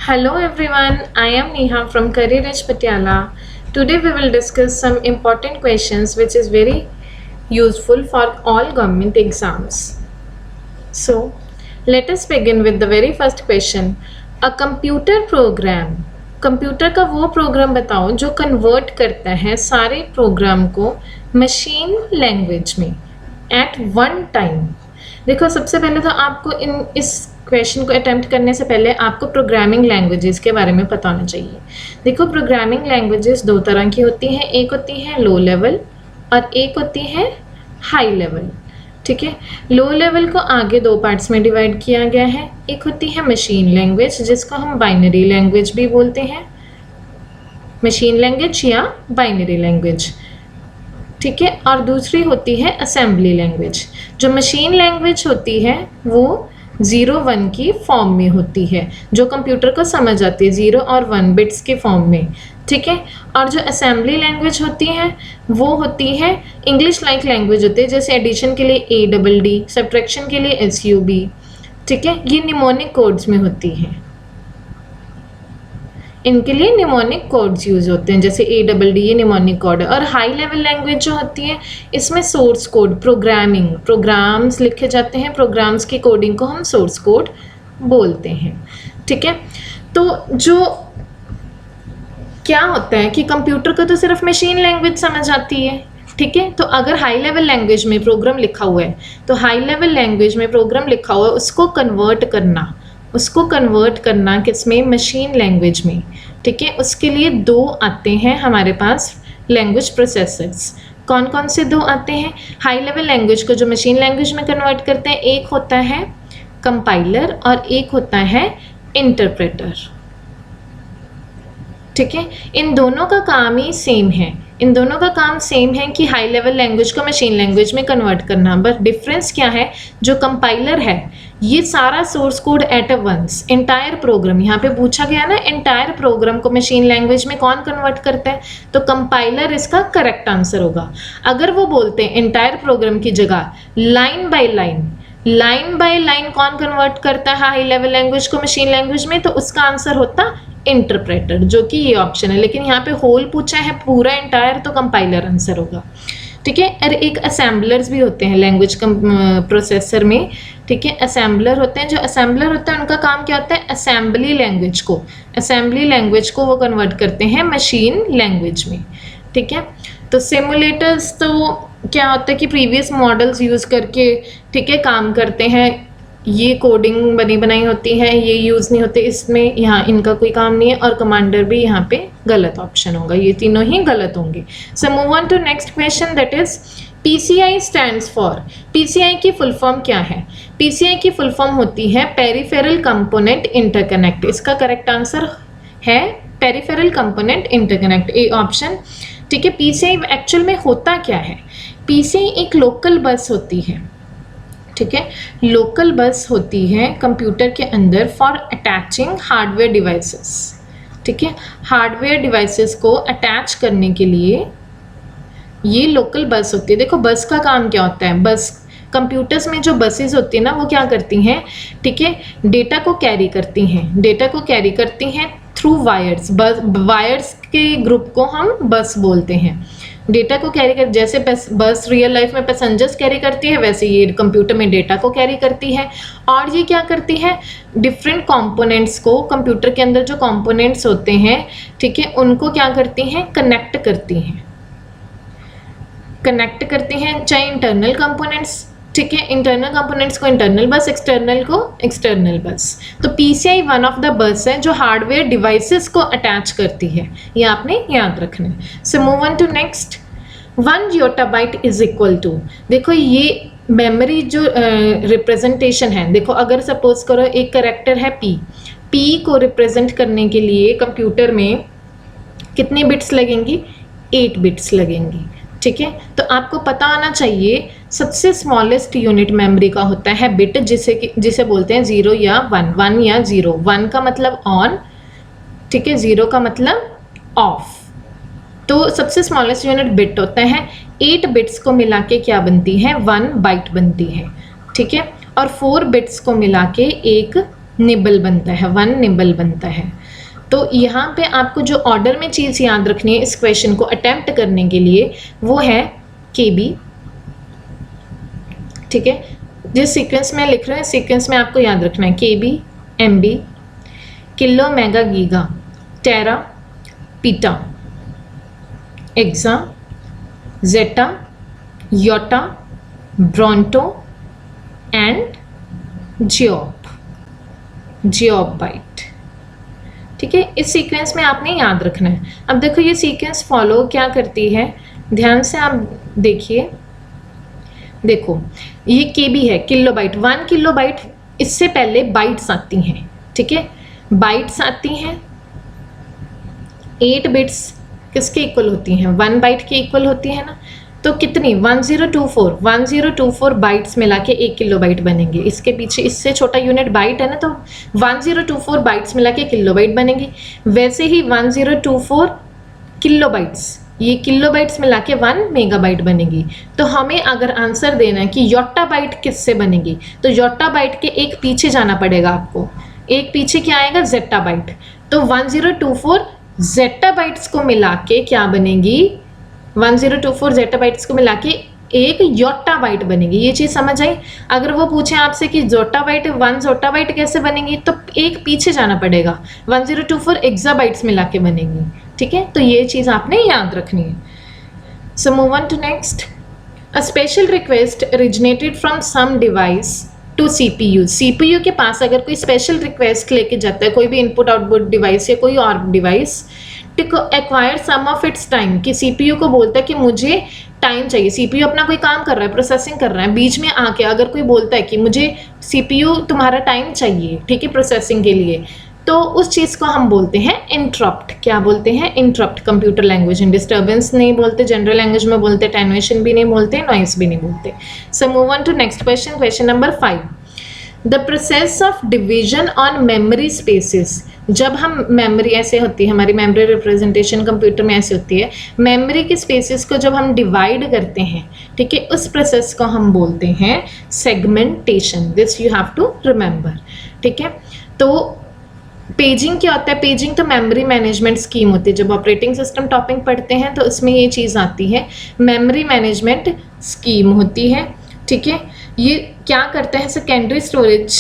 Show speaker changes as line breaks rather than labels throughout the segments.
Hello everyone, I am Neha from Career Edge Patiala. Today we will discuss some important questions which is very useful for all government exams. So, let us begin with the very first question. A computer program. Computer का वो programme बताओ जो convert करता है सारे programme को machine language में eight one time. देखो सबसे पहले तो आपको इस क्वेश्चन को अटेम्प्ट करने से पहले आपको प्रोग्रामिंग लैंग्वेजेस के बारे में पता होना चाहिए. देखो प्रोग्रामिंग लैंग्वेजेस दो तरह की होती हैं, एक होती है लो लेवल और एक होती है हाई लेवल. ठीक है, लो लेवल को आगे दो पार्ट्स में डिवाइड किया गया है. एक होती है मशीन लैंग्वेज जिसको हम बाइनरी लैंग्वेज भी बोलते हैं, मशीन लैंग्वेज या बाइनरी लैंग्वेज. ठीक है, और दूसरी होती है असेंबली लैंग्वेज. जो मशीन लैंग्वेज होती है वो 0-1 की फॉर्म में होती है, जो कंप्यूटर को समझ आती है 0 और 1 बिट्स के फॉर्म में. ठीक है, और जो असेंबली लैंग्वेज होती है वो होती है इंग्लिश लाइक लैंग्वेज होती है, जैसे एडिशन के लिए ADD, सब्ट्रैक्शन के लिए SUB. ठीक है, ये निमोनिक कोड्स में होती हैं, इनके लिए निमोनिक कोड्स यूज होते हैं, जैसे ADD ये निमोनिक कोड है. और हाई लेवल लैंग्वेज जो होती है इसमें सोर्स कोड प्रोग्राम्स लिखे जाते हैं, प्रोग्राम्स की कोडिंग को हम सोर्स कोड बोलते हैं. ठीक है, तो जो क्या होता है कि कंप्यूटर को तो सिर्फ मशीन लैंग्वेज समझ आती है. ठीक है, तो अगर हाई लेवल लैंग्वेज में प्रोग्राम लिखा हुआ है तो हाई लेवल लैंग्वेज में प्रोग्राम लिखा हुआ है उसको कन्वर्ट करना किसमें, मशीन लैंग्वेज में. ठीक है, उसके लिए दो आते हैं हमारे पास लैंग्वेज प्रोसेसर्स. कौन कौन से दो आते हैं? हाई लेवल लैंग्वेज को जो मशीन लैंग्वेज में कन्वर्ट करते हैं, एक होता है कंपाइलर और एक होता है इंटरप्रेटर. ठीक है, इन दोनों का काम ही सेम है, कि हाई लेवल लैंग्वेज को मशीन लैंग्वेज में कन्वर्ट करना. बट डिफरेंस क्या है, जो कंपाइलर है ये सारा source code at a once, entire program, यहाँ पे पूछा गया ना एंटायर प्रोग्राम को मशीन लैंग्वेज में कौन कन्वर्ट करता है, तो कंपाइलर इसका करेक्ट आंसर होगा. अगर वो बोलते हैं एंटायर प्रोग्राम की जगह लाइन बाय लाइन कौन कन्वर्ट करता है हाई लेवल लैंग्वेज को मशीन लैंग्वेज में, तो उसका आंसर होता इंटरप्रेटर, जो कि ये ऑप्शन है. लेकिन यहाँ पे होल पूछा है पूरा एंटायर, तो कंपाइलर आंसर होगा. ठीक है, और एक असेंबलर्स भी होते हैं लैंग्वेज प्रोसेसर में. ठीक है, असेंबलर होते हैं, जो असेंबलर होता है उनका काम क्या होता है, असेंबली लैंग्वेज को वो कन्वर्ट करते हैं मशीन लैंग्वेज में. ठीक है, तो सिमुलेटर्स तो क्या होता है कि प्रीवियस मॉडल्स यूज़ करके ठीक है काम करते हैं, ये कोडिंग बनी बनाई होती है, ये यूज़ नहीं होते इसमें, यहाँ इनका कोई काम नहीं है. और कमांडर भी यहाँ पे गलत ऑप्शन होगा, ये तीनों ही गलत होंगे. So move on to next question, that is PCI stands for. PCI की फुल फॉर्म क्या है? PCI की फुल फॉर्म होती है पेरिफेरल कंपोनेंट इंटरकनेक्ट. इसका करेक्ट आंसर है peripheral component interconnect, A option. ठीक है, PCI एक्चुअल में होता क्या है? PCI एक लोकल बस होती है. ठीक है, लोकल बस होती है कंप्यूटर के अंदर फॉर अटैचिंग हार्डवेयर डिवाइसेस. ठीक है, हार्डवेयर डिवाइसेस को अटैच करने के लिए ये लोकल बस होती है. देखो बस का काम क्या होता है, बस कंप्यूटर्स में जो बसेस होती है ना वो क्या करती हैं, ठीक है, डेटा को कैरी करती हैं थ्रू वायर्स. वायर्स के ग्रुप को हम बस बोलते हैं. डेटा को कैरी कर, जैसे बस रियल लाइफ में पैसेंजर्स कैरी करती है, वैसे ये कंप्यूटर में डेटा को कैरी करती है. और ये क्या करती है, डिफरेंट कंपोनेंट्स को, कंप्यूटर के अंदर जो कंपोनेंट्स होते हैं ठीक है उनको क्या करती हैं, कनेक्ट करती हैं, चाहे इंटरनल कंपोनेंट्स. ठीक है, इंटरनल कंपोनेंट्स को इंटरनल बस, एक्सटर्नल को एक्सटर्नल बस. तो PCI one of the bus है जो हार्डवेयर डिवाइसेस को अटैच करती है, ये आपने याद रखना है. So move on to next. 1 yottabyte is equal to, देखो ये मेमोरी जो रिप्रेजेंटेशन है. देखो अगर सपोज करो एक कैरेक्टर है P को रिप्रेजेंट करने के लिए कंप्यूटर में कितने बिट्स लगेंगी, 8 बिट्स लगेंगी. ठीक है, तो आपको पता होना चाहिए सबसे स्मॉलेस्ट यूनिट मेमोरी का होता है बिट, जिसे बोलते हैं 0 या 1 या 0. 1 का मतलब ऑन, ठीक है, 0 का मतलब ऑफ. तो सबसे स्मॉलेस्ट यूनिट बिट होता है. 8 बिट्स को मिला के क्या बनती है, 1 बाइट बनती है. ठीक है, और 4 बिट्स को मिला के एक निबल बनता है, 1 निबल बनता है। तो यहाँ पे आपको जो ऑर्डर में चीज़ याद रखनी है इस क्वेश्चन को अटेम्प्ट करने के लिए वो है KB, ठीक है। जिस सीक्वेंस में लिख रहे हैं सीक्वेंस में आपको याद रखना है KB, MB, kilo, mega, giga, tera, peta, exa, zetta, yotta, bronto and geop byte, ठीक है। इस सीक्वेंस में आपने याद रखना है। अब देखो ये सीक्वेंस फॉलो क्या करती है, ध्यान से आप देखिए। देखो ये KB है, किलोबाइट, 1 किलोबाइट, इससे पहले बाइट्स आती हैं, ठीक है। बाइट्स आती हैं, 8 बिट्स किसके इक्वल होती हैं, 1 बाइट के इक्वल होती है ना। तो कितनी 1024 बाइट्स मिला के 1 किलोबाइट बनेंगे। इसके पीछे इससे छोटा यूनिट बाइट है ना, तो 1024 बाइट्स मिला के किलोबाइट बनेगी। वैसे ही 1024 किलोबाइट्स, ये किलोबाइट्स मिला के 1 मेगाबाइट बनेगी। तो हमें अगर आंसर देना है कि योटा बाइट किससे बनेगी, तो योटा बाइट के एक पीछे जाना पड़ेगा आपको। एक पीछे क्या आएगा, जेटा बाइट। तो 1024 जेटा बाइट्स को मिला के क्या बनेगी, 1024 जेटा बाइट्स को मिला के एक योटा बाइट बनेगी। ये चीज़ समझ आई। अगर वो पूछे आपसे कि जोटा बाइट 1 जोटा बाइट कैसे बनेगी, तो एक पीछे जाना पड़ेगा, 1024 एक्सा बाइट्स मिला के बनेगी, ठीक है। तो ये चीज़ आपने याद रखनी है। So move on to next. A special request originated from some device to CPU। CPU के पास अगर कोई स्पेशल रिक्वेस्ट लेके जाता है, कोई भी इनपुट आउटपुट डिवाइस या कोई और device, to acquire some of its time, कि CPU को बोलता है कि मुझे टाइम चाहिए। CPU अपना कोई काम कर रहा है, प्रोसेसिंग कर रहा है, बीच में आके अगर कोई बोलता है कि मुझे CPU तुम्हारा टाइम चाहिए, ठीक है, प्रोसेसिंग के लिए, तो उस चीज़ को हम बोलते हैं इंटरप्ट। क्या बोलते हैं, इंटरप्ट। कंप्यूटर लैंग्वेज में डिस्टर्बेंस नहीं बोलते, जनरल लैंग्वेज में बोलते, टेनुएशन भी नहीं बोलते, नॉइस भी नहीं बोलते। So move on to next question, question number 5। The process of division on memory spaces. जब हम मेमोरी ऐसे होती है, हमारी मेमोरी रिप्रेजेंटेशन कंप्यूटर में ऐसे होती है, मेमोरी के स्पेसिस को जब हम डिवाइड करते हैं, ठीक है, उस प्रोसेस को हम बोलते हैं segmentation. This you have to remember, ठीक है। तो पेजिंग क्या होता है, पेजिंग तो मेमोरी मैनेजमेंट स्कीम होती है। जब ऑपरेटिंग सिस्टम टॉपिक पढ़ते हैं तो इसमें ये चीज़ आती है, मेमोरी मैनेजमेंट स्कीम होती है, ठीक है। ये क्या करता है, सेकेंडरी स्टोरेज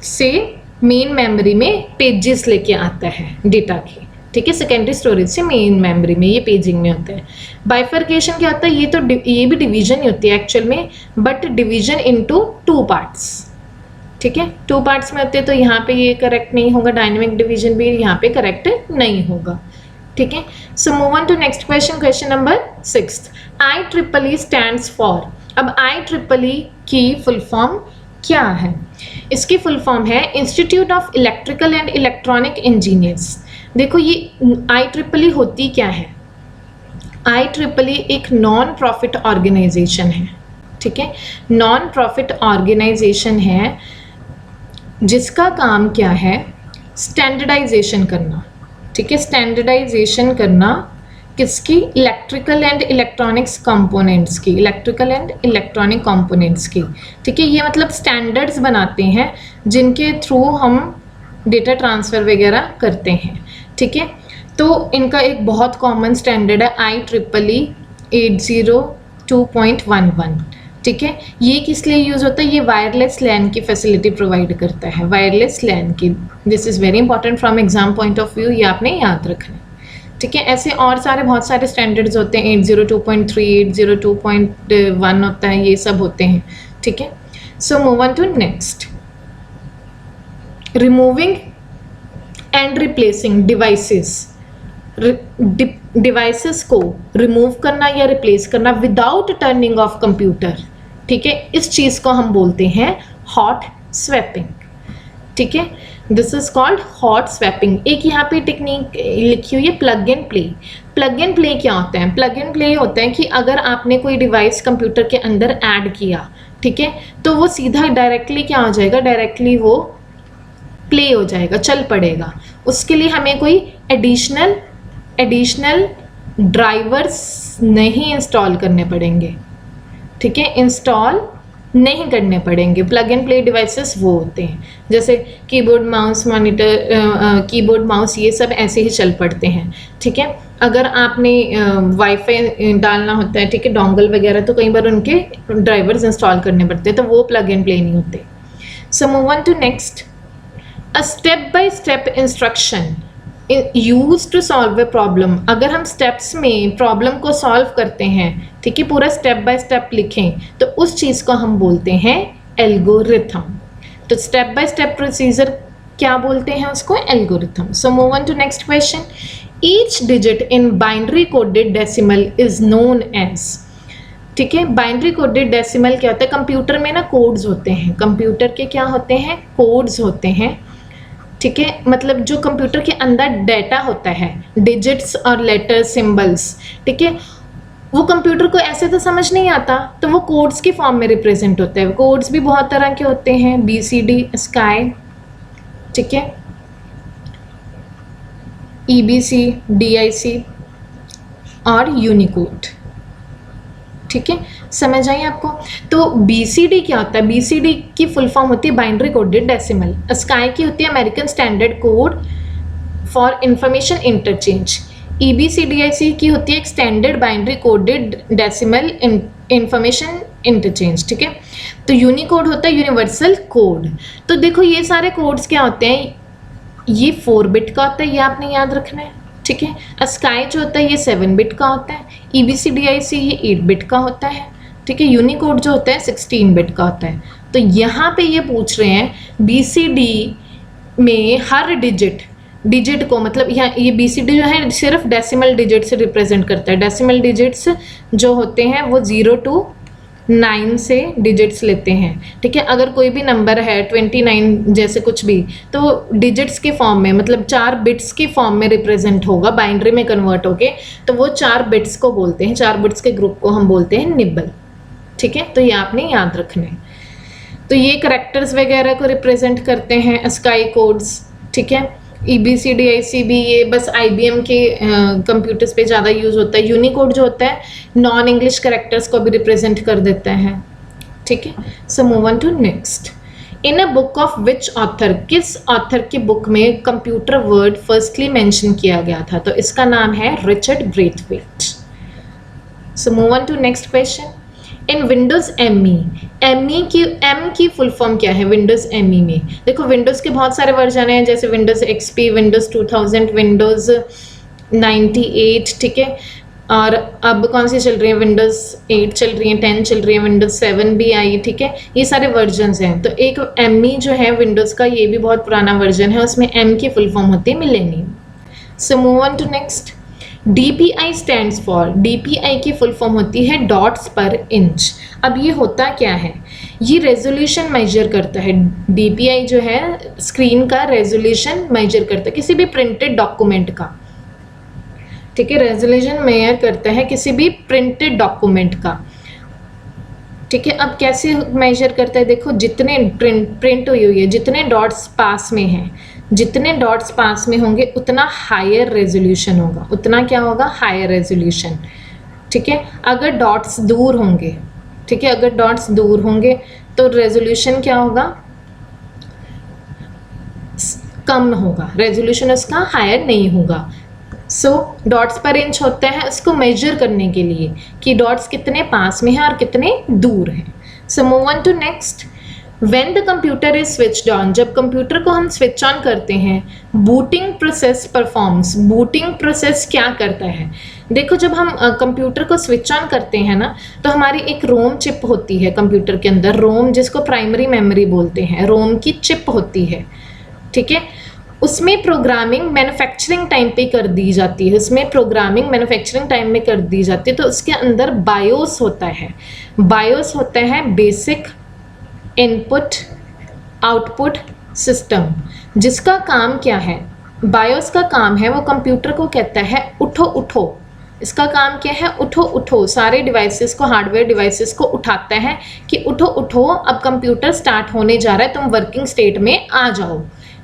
से मेन मेमोरी में पेजेस लेके आता है डेटा के, ठीक है। सेकेंडरी स्टोरेज से मेन मेमोरी में ये पेजिंग में होता है। बाइफर्केशन क्या होता है, ये भी डिवीजन ही होती है एक्चुअल में, बट डिवीजन इनटू 2 पार्ट्स, ठीक है। 2 पार्ट्स में होते हैं, तो यहाँ पे ये करेक्ट नहीं होगा, डायनेमिक डिवीजन भी यहाँ पे करेक्ट नहीं होगा, ठीक है। So move on to next question, question number 6। IEEE stands for. अब IEEE की फुल फॉर्म क्या है, इसकी फुल फॉर्म है Institute of Electrical and Electronic Engineers. देखो ये IEEE होती क्या है, IEEE एक नॉन प्रॉफिट ऑर्गेनाइजेशन है, ठीक है। नॉन प्रॉफिट ऑर्गेनाइजेशन है जिसका काम क्या है, स्टैंडर्डाइजेशन करना, ठीक है। स्टैंडर्डाइजेशन करना किसकी, इलेक्ट्रिकल एंड इलेक्ट्रॉनिक्स कंपोनेंट्स की, इलेक्ट्रिकल एंड इलेक्ट्रॉनिक कंपोनेंट्स की, ठीक है। ये मतलब स्टैंडर्ड्स बनाते हैं जिनके थ्रू हम डेटा ट्रांसफ़र वगैरह करते हैं, ठीक है। तो इनका एक बहुत कॉमन स्टैंडर्ड है IEEE 802.11, ठीक है। ये किस लिए यूज़ होता है, ये वायरलेस लैन की फैसिलिटी प्रोवाइड करता है, वायरलेस लैन की। This is very important from exam point of view, ये आपने याद रखना है, ठीक है। ऐसे और सारे बहुत सारे स्टैंडर्ड्स होते हैं, 802.3, 802.1 होता है, ये सब होते हैं, ठीक है। So move on to next. Removing and replacing devices. Devices को रिमूव करना या रिप्लेस करना विदाउट टर्निंग ऑफ कंप्यूटर, ठीक है, इस चीज़ को हम बोलते हैं हॉट स्वैपिंग, ठीक है। This is called hot swapping. एक यहाँ पे टेक्निक लिखी हुई है plug and play. Plug and play क्या होता है, प्लग एंड प्ले होता है कि अगर आपने कोई डिवाइस कंप्यूटर के अंदर ऐड किया, ठीक है, तो वो सीधा डायरेक्टली क्या हो जाएगा, डायरेक्टली वो प्ले हो जाएगा, चल पड़ेगा। उसके लिए हमें कोई एडिशनल ड्राइवर्स नहीं इंस्टॉल करने पड़ेंगे, ठीक है, इंस्टॉल नहीं करने पड़ेंगे। प्लग एंड प्ले डिवाइसेस वो होते हैं, जैसे keyboard mouse monitor, keyboard mouse ये सब ऐसे ही चल पड़ते हैं, ठीक है। अगर आपने वाईफाई डालना होता है, ठीक है, डोंगल वगैरह, तो कई बार उनके ड्राइवर्स इंस्टॉल करने पड़ते हैं, तो वो प्लग एंड प्ले नहीं होते। So move on to next. A step by step instruction use to solve a problem. अगर हम स्टेप्स में प्रॉब्लम को सॉल्व करते हैं, ठीक है, पूरा स्टेप बाय स्टेप लिखें, तो उस चीज़ को हम बोलते हैं एल्गोरिथम। तो स्टेप बाय स्टेप प्रोसीजर क्या बोलते हैं उसको? Algorithm. So move on to next question. Each digit in binary coded decimal is known as, ठीक है, बाइनरी कोडेड डेसिमल क्या होता है? कंप्यूटर में ना कोड्स होते हैं, कंप्यूटर के क्या होते हैं? कोड्स होते हैं, ठीक है, मतलब जो कंप्यूटर के अंदर डाटा होता है, डिजिट्स और लेटर्स, सिंबल्स, ठीक है, वो कंप्यूटर को ऐसे तो समझ नहीं आता, तो वो कोड्स की फॉर्म में रिप्रेजेंट होता है। कोड्स भी बहुत तरह के होते हैं, BCD, स्काई, ठीक है, EBC, DIC और यूनिकोड, ठीक है, समझ आई आपको? तो BCD क्या होता है? BCD की फुल फॉर्म होती है बाइनरी कोडेड डेसिमल। स्काई की होती है American standard code for information interchange. EBCDIC की होती है extended binary coded decimal information interchange, ठीक है। तो यूनिकोड होता है यूनिवर्सल कोड। तो देखो ये सारे कोड्स क्या होते हैं? ये 4 बिट का होता है, ये आपने याद रखना है, ठीक है। स्काई जो होता है ये 7 बिट का होता है, EBCDIC ये 8 बिट का होता है, ठीक है। यूनिकोड जो होता है 16 बिट का होता है। तो यहाँ पे ये पूछ रहे हैं BCD में हर डिजिट को, मतलब यहाँ ये BCD जो है सिर्फ डेसिमल डिजिट से रिप्रेजेंट करता है। डेसिमल डिजिट्स जो होते हैं वो 0 to 9 से डिजिट्स लेते हैं, ठीक है। अगर कोई भी नंबर है 29 जैसे कुछ भी, तो डिजिट्स के फॉर्म में, मतलब 4 बिट्स की फॉर्म में रिप्रेजेंट होगा, बाइनरी में कन्वर्ट होके, तो वो 4 बिट्स को बोलते हैं, 4 बिट्स के ग्रुप को हम बोलते हैं निबल, ठीक है। तो ये आपने याद रखना है। तो ये करैक्टर्स वगैरह को रिप्रेजेंट करते हैं स्काई कोड्स, ठीक है। EBCDIC भी ये बस IBM के कंप्यूटर्स पे ज़्यादा यूज़ होता है। यूनिकोड जो होता है नॉन इंग्लिश करैक्टर्स को भी रिप्रेजेंट कर देता है, ठीक है। So move on to next. In a book of which author, किस ऑथर की बुक में कंप्यूटर वर्ड फर्स्टली मेंशन किया गया था? तो इसका नाम है Richard Braithwaite. So move on to next question. In Windows ME की फुल फॉर्म क्या है? विंडोज़ ME में देखो विंडोज़ के बहुत सारे वर्जन हैं, जैसे विंडोज़ XP, विंडोज़ 2000, विंडोज़ 98, ठीक है। और अब कौन सी चल रही है? विंडोज़ 8 चल रही है, 10 चल रही है, विंडोज़ 7 भी आई, ठीक है। ये सारे वर्जन्स हैं। तो एक ME जो है विंडोज़ का, ये भी बहुत पुराना वर्जन है, उसमें M की फुल फॉर्म होती है millennium. So move on to next. DPI stands for, DPI की फुल फॉर्म होती है डॉट्स पर इंच। अब ये होता क्या है? ये रेजोल्यूशन मेजर करता है। DPI जो है स्क्रीन का रेजोल्यूशन मेजर करता है किसी भी प्रिंटेड डॉक्यूमेंट का, ठीक है। रेजोल्यूशन मेजर करता है किसी भी प्रिंटेड डॉक्यूमेंट का, ठीक है। अब कैसे मेजर करता है? देखो जितने प्रिंट हुई है, जितने डॉट्स पास में हैं, जितने डॉट्स पास में होंगे उतना हायर रेजोल्यूशन होगा, उतना क्या होगा? हायर रेजोल्यूशन, ठीक है। अगर डॉट्स दूर होंगे, ठीक है, अगर डॉट्स दूर होंगे तो रेजोल्यूशन क्या होगा? कम होगा, रेजोल्यूशन उसका हायर नहीं होगा। सो डॉट्स पर इंच होता है उसको मेजर करने के लिए कि डॉट्स कितने पास में हैं और कितने दूर हैं। So move on to next. When the computer is switched on, जब कंप्यूटर को हम स्विच ऑन करते हैं, booting process performs. Booting process क्या करता है? देखो जब हम कंप्यूटर को स्विच ऑन करते हैं ना, तो हमारी एक रोम चिप होती है कंप्यूटर के अंदर, रोम जिसको प्राइमरी मेमोरी बोलते हैं, रोम की चिप होती है, ठीक है। उसमें प्रोग्रामिंग मैन्युफैक्चरिंग टाइम पे कर दी जाती है, उसमें प्रोग्रामिंग मैन्युफैक्चरिंग टाइम में कर दी जाती है। तो उसके अंदर बायोस होता है। बायोस होता है बेसिक इनपुट आउटपुट सिस्टम, जिसका काम क्या है? बायोस का काम है, वो कंप्यूटर को कहता है उठो उठो। इसका काम क्या है? उठो उठो, सारे डिवाइसेस को, हार्डवेयर डिवाइसेस को उठाता है कि उठो उठो, अब कंप्यूटर स्टार्ट होने जा रहा है, तुम वर्किंग स्टेट में आ जाओ,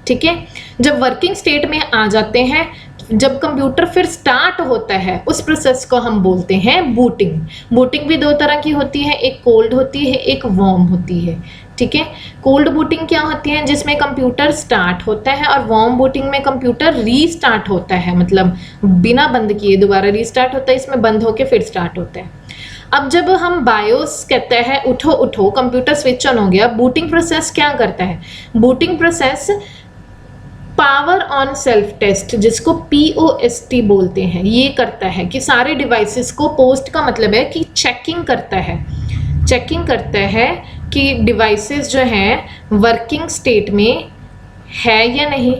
ठीक है। जब वर्किंग स्टेट में आ जाते हैं जब कंप्यूटर फिर स्टार्ट होता है उस प्रोसेस को हम बोलते हैं बूटिंग। बूटिंग भी दो तरह की होती है, एक कोल्ड होती है, एक वार्म होती है। ठीक है, कोल्ड बूटिंग क्या होती है, जिसमें कंप्यूटर स्टार्ट होता है, और वार्म बूटिंग में कंप्यूटर रीस्टार्ट होता है, मतलब बिना बंद किए दोबारा रीस्टार्ट होता है, इसमें बंद होके फिर स्टार्ट होता है। अब जब हम बायोस कहते हैं उठो उठो कंप्यूटर स्विच ऑन हो गया, बूटिंग प्रोसेस क्या करता है, booting process power on self test, जिसको POST बोलते हैं, ये करता है कि सारे डिवाइसेस को, पोस्ट का मतलब है कि चेकिंग करता है, चेकिंग करता है कि डिवाइसेस जो हैं वर्किंग स्टेट में है या नहीं,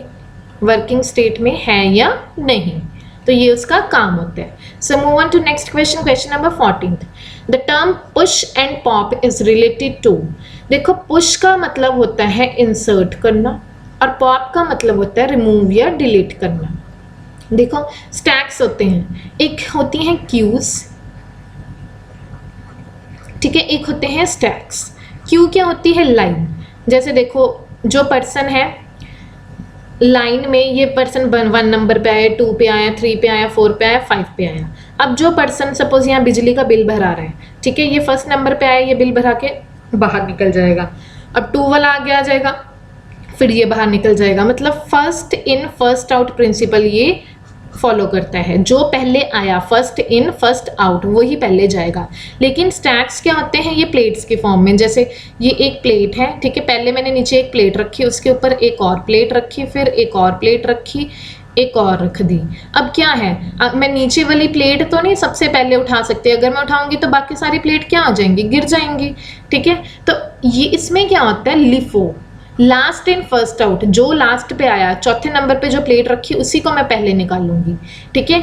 वर्किंग स्टेट में है या नहीं, तो ये उसका काम होता है। So move on to next question, question number 14। The term push and pop is related to, देखो पुश का मतलब होता है इंसर्ट करना और पॉप का मतलब होता है रिमूव या डिलीट करना। देखो स्टैक्स होते हैं, एक होती हैं क्यूज, ठीक है, एक होते हैं स्टैक्स। क्यू क्या होती है, लाइन। जैसे देखो जो पर्सन है लाइन में, ये पर्सन 1 नंबर पे आया, 2 पे आया, 3 पे आया, 4 पे आया, 5 पे आया। अब जो पर्सन सपोज यहाँ बिजली का बिल भरा रहा है, ठीक है, ये फर्स्ट नंबर पे आया, ये बिल भरा के बाहर निकल जाएगा। अब 2 वाला आगे आ जाएगा, फिर ये बाहर निकल जाएगा, मतलब first in first out principle ये फॉलो करता है। जो पहले आया फर्स्ट इन फर्स्ट आउट वही पहले जाएगा। लेकिन स्टैक्स क्या होते हैं, ये प्लेट्स के फॉर्म में, जैसे ये एक प्लेट है, ठीक है, पहले मैंने नीचे एक प्लेट रखी, उसके ऊपर एक और प्लेट रखी, फिर एक और प्लेट रखी, एक और रख दी। अब क्या है, मैं नीचे वाली प्लेट तो नहीं सबसे पहले उठा सकती, अगर मैं उठाऊंगी तो बाकी सारी प्लेट क्या हो जाएंगी, गिर जाएंगी। ठीक है, तो ये इसमें क्या होता है, LIFO, last in first out, जो लास्ट पे आया, चौथे नंबर पे जो प्लेट रखी उसी को मैं पहले निकालूंगी। ठीक है,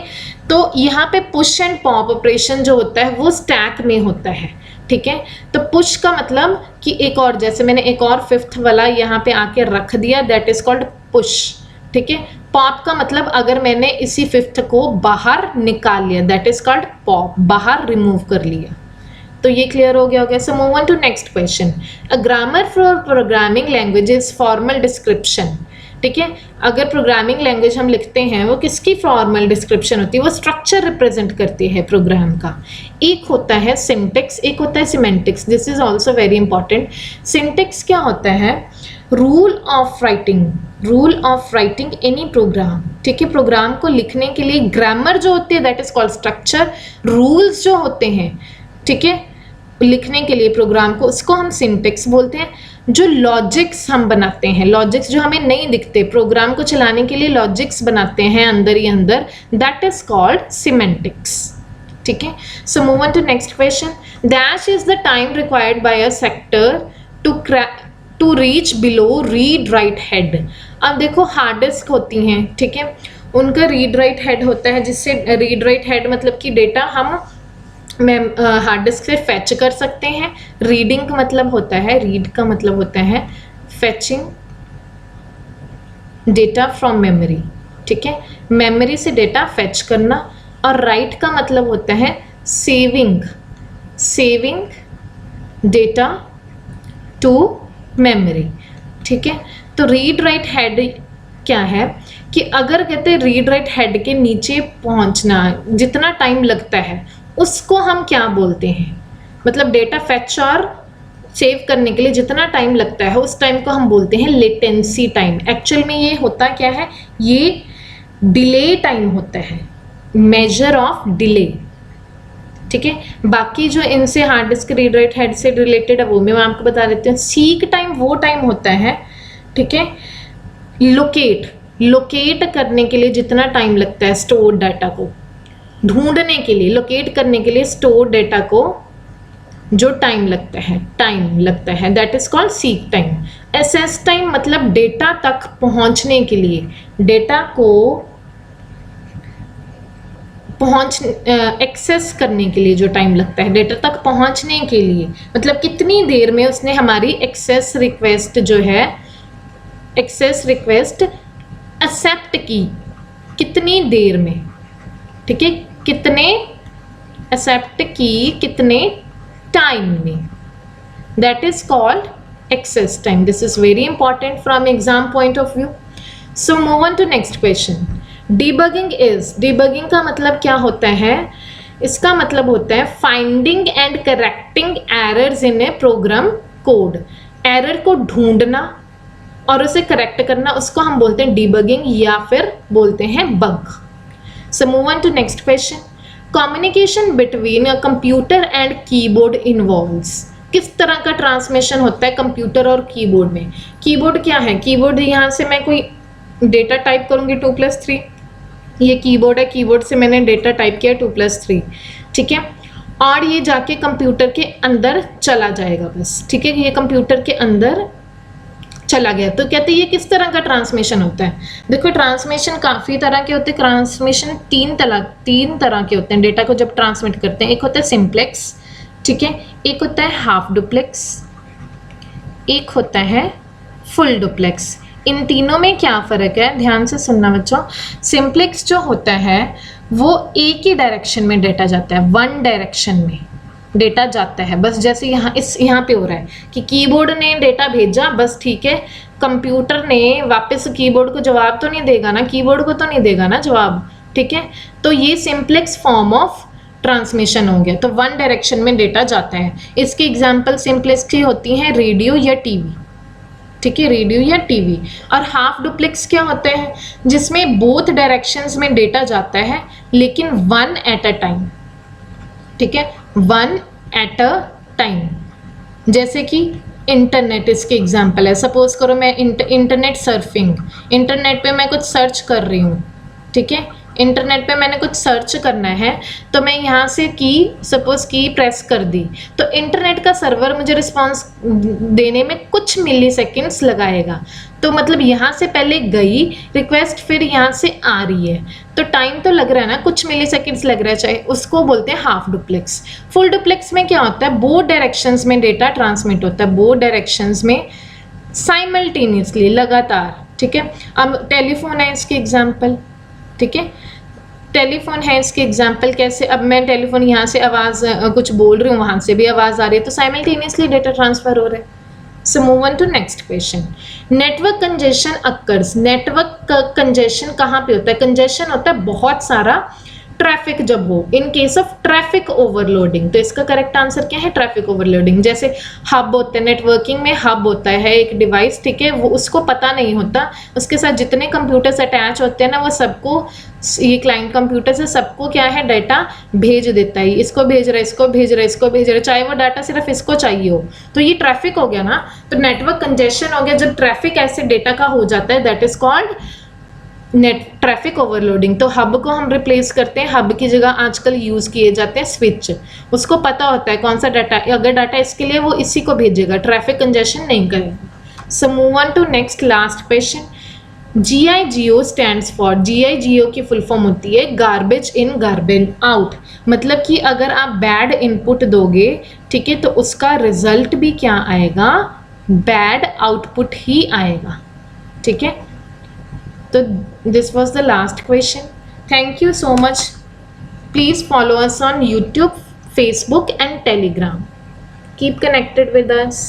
तो यहाँ पे पुश एंड पॉप ऑपरेशन जो होता है वो स्टैक में होता है। ठीक है, तो पुश का मतलब कि एक और, जैसे मैंने एक और 5th वाला यहाँ पे आके रख दिया, दैट इज कॉल्ड पुश। ठीक है, पॉप का मतलब अगर मैंने इसी 5th को बाहर निकाल लिया, दैट इज कॉल्ड पॉप, बाहर रिमूव कर लिया। तो ये क्लियर हो गया so move on to next question. A grammar for programming language is formal description. ठीक है, अगर प्रोग्रामिंग लैंग्वेज हम लिखते हैं वो किसकी फॉर्मल डिस्क्रिप्शन होती है, वो स्ट्रक्चर रिप्रेजेंट करती है प्रोग्राम का। एक होता है सिंटेक्स, एक होता है semantics, this is also very important. Syntax क्या होता है, rule of writing, rule of writing any program. ठीक है, प्रोग्राम को लिखने के लिए ग्रामर जो होती है that is called structure, rules जो होते हैं, ठीक है, लिखने के लिए प्रोग्राम को, उसको हम सिंटेक्स बोलते हैं। जो लॉजिक्स हम बनाते हैं, लॉजिक्स जो हमें नहीं दिखते, प्रोग्राम को चलाने के लिए लॉजिक्स बनाते हैं अंदर ही अंदर, दैट इज कॉल्ड सिमेंटिक्स। ठीक है, so move on to next question. Dash is the time required by a sector to reach below read write head. अब देखो हार्ड डिस्क होती हैं, ठीक है, उनका रीड राइट हेड होता है, जिससे रीड राइट हेड मतलब कि डेटा हम हार्ड डिस्क से फैच कर सकते हैं। रीडिंग का मतलब होता है, रीड का मतलब होता है फैचिंग डेटा फ्रॉम मेमोरी। ठीक है, मेमोरी से डेटा फैच करना। और राइट का मतलब होता है सेविंग डेटा टू मेमोरी। ठीक है, तो रीड राइट हेड क्या है कि अगर कहते हैं रीड राइट हेड के नीचे पहुंचना जितना टाइम लगता है उसको हम क्या बोलते हैं, मतलब डेटा फैच और सेव करने के लिए जितना टाइम लगता है उस टाइम को हम बोलते हैं लेटेंसी टाइम। एक्चुअल में ये होता क्या है, ये डिले टाइम होता है, मेजर ऑफ डिले। ठीक है, बाकी जो इनसे hard disk read write head से रिलेटेड है वो मैं आपको बता देती हूँ। सीक टाइम वो टाइम होता है, ठीक है, लोकेट करने के लिए जितना टाइम लगता है, स्टोर डाटा को ढूंढने के लिए, लोकेट करने के लिए स्टोर डेटा को जो टाइम लगता है that is called seek time. SS time मतलब डेटा तक पहुंचने के लिए, डेटा को एक्सेस करने के लिए जो टाइम लगता है, डेटा तक पहुंचने के लिए, मतलब कितनी देर में उसने हमारी एक्सेस रिक्वेस्ट जो है, एक्सेस रिक्वेस्ट एक्सेप्ट की, कितनी देर में। ठीक है, कितने एक्सेप्ट की, कितने टाइम में, that is called access time. This is very important from exam point of view. So move on to next question. Debugging का मतलब क्या होता है? इसका मतलब होता है finding and correcting errors in a program code. Error को ढूंढना और उसे करेक्ट करना, उसको हम बोलते हैं डिबगिंग या फिर बोलते हैं bug. So move on to next question. Communication between a computer and keyboard involves. किस तरह का ट्रांसमिशन होता है कंप्यूटर और कीबोर्ड में? कीबोर्ड क्या है? कीबोर्ड, यहाँ से मैं कोई डेटा टाइप करूंगी 2+3, ये कीबोर्ड है, कीबोर्ड से मैंने डेटा टाइप किया 2+3, ठीक है, और ये जाके कंप्यूटर के अंदर चला जाएगा बस, ठीक है, ये कंप्यूटर के अंदर चला गया। तो कहते हैं ये किस तरह का ट्रांसमिशन होता है? देखो ट्रांसमिशन काफ़ी तरह के होते हैं। ट्रांसमिशन तीन तरह के होते हैं डेटा को जब ट्रांसमिट करते हैं। एक होता है सिंप्लेक्स, ठीक है, एक होता है हाफ डुप्लेक्स, एक होता है फुल डुप्लेक्स। इन तीनों में क्या फ़र्क है? ध्यान से सुनना बच्चों। सिंप्लेक्स जो होता है वो एक ही डायरेक्शन में डेटा जाता है, वन डायरेक्शन में डेटा जाता है बस। जैसे यहाँ पे हो रहा है कि कीबोर्ड ने डेटा भेजा बस, ठीक है, कंप्यूटर ने वापस कीबोर्ड को जवाब तो नहीं देगा ना, कीबोर्ड को तो नहीं देगा ना जवाब, ठीक है। तो ये सिंप्लेक्स फॉर्म ऑफ ट्रांसमिशन हो गया, तो वन डायरेक्शन में डेटा जाता है। इसकी एग्जाम्पल सिंप्लेक्स की होती हैं रेडियो या टीवी, ठीक है, रेडियो या टीवी। और हाफ डुप्लेक्स क्या होता है? जिसमें बोथ डायरेक्शंस में डेटा जाता है लेकिन वन एट अ टाइम, ठीक है, वन एट अ टाइम। जैसे कि इंटरनेट इसके एग्जाम्पल है। सपोज करो मैं इंटरनेट सर्फिंग, इंटरनेट पे मैं कुछ सर्च कर रही हूँ, ठीक है, इंटरनेट पे मैंने कुछ सर्च करना है, तो मैं यहाँ से सपोज की प्रेस कर दी, तो इंटरनेट का सर्वर मुझे रिस्पांस देने में कुछ मिली सेकेंड्स लगाएगा। तो मतलब यहाँ से पहले गई रिक्वेस्ट, फिर यहाँ से आ रही है, तो टाइम तो लग रहा है ना, कुछ मिली सेकेंड्स लग रहा है, चाहे उसको बोलते हैं हाफ डुप्लेक्स। फुल डुप्लेक्स में क्या होता है? बोथ डायरेक्शंस में डेटा ट्रांसमिट होता है, बोथ डायरेक्शंस में साइमल्टेनियसली, लगातार, ठीक है। अब टेलीफोन है इसके एग्जाम्पल, ठीक है, टेलीफोन है इसके एग्जाम्पल। कैसे? अब मैं टेलीफोन यहाँ से आवाज़ कुछ बोल रही हूँ, वहाँ से भी आवाज़ आ रही है, तो साइमल्टेनियसली डेटा ट्रांसफर हो रहा है। So move on to next question. Network congestion occurs. Network congestion कहाँ पे होता है? कंजेशन होता है बहुत सारा ट्रैफिक जब हो, in case of traffic overloading. तो इसका करेक्ट आंसर क्या है? Traffic overloading. जैसे हब होते हैं, नेटवर्किंग में हब होता है एक डिवाइस, ठीक है, वो उसको पता नहीं होता, उसके साथ जितने कंप्यूटर्स अटैच होते हैं ना, वो सबको, ये क्लाइंट कंप्यूटर से सबको क्या है, डाटा भेज देता है, इसको भेज रहा है, इसको भेज रहा है, इसको भेज रहा है, चाहे वो डाटा सिर्फ इसको चाहिए हो। तो ये ट्रैफिक हो गया ना, तो नेटवर्क कंजेशन हो गया जब ट्रैफिक ऐसे डेटा का हो जाता है, that is called traffic overloading. तो हब को हम रिप्लेस करते हैं, हब की जगह आजकल यूज किए जाते हैं स्विच। उसको पता होता है कौन सा डाटा, अगर डाटा इसके लिए, वो इसी को भेजेगा, ट्रैफिक कंजेशन नहीं करेगा। So move on to next last question. GIGO stands for, GIGO की फुल फॉर्म होती है गार्बेज इन गार्बेज आउट। मतलब कि अगर आप बैड इनपुट दोगे, ठीक है, तो उसका रिजल्ट भी क्या आएगा? बैड आउटपुट ही आएगा, ठीक है। So this was the last question. Thank you so much. Please follow us on YouTube, Facebook and Telegram. Keep connected with us.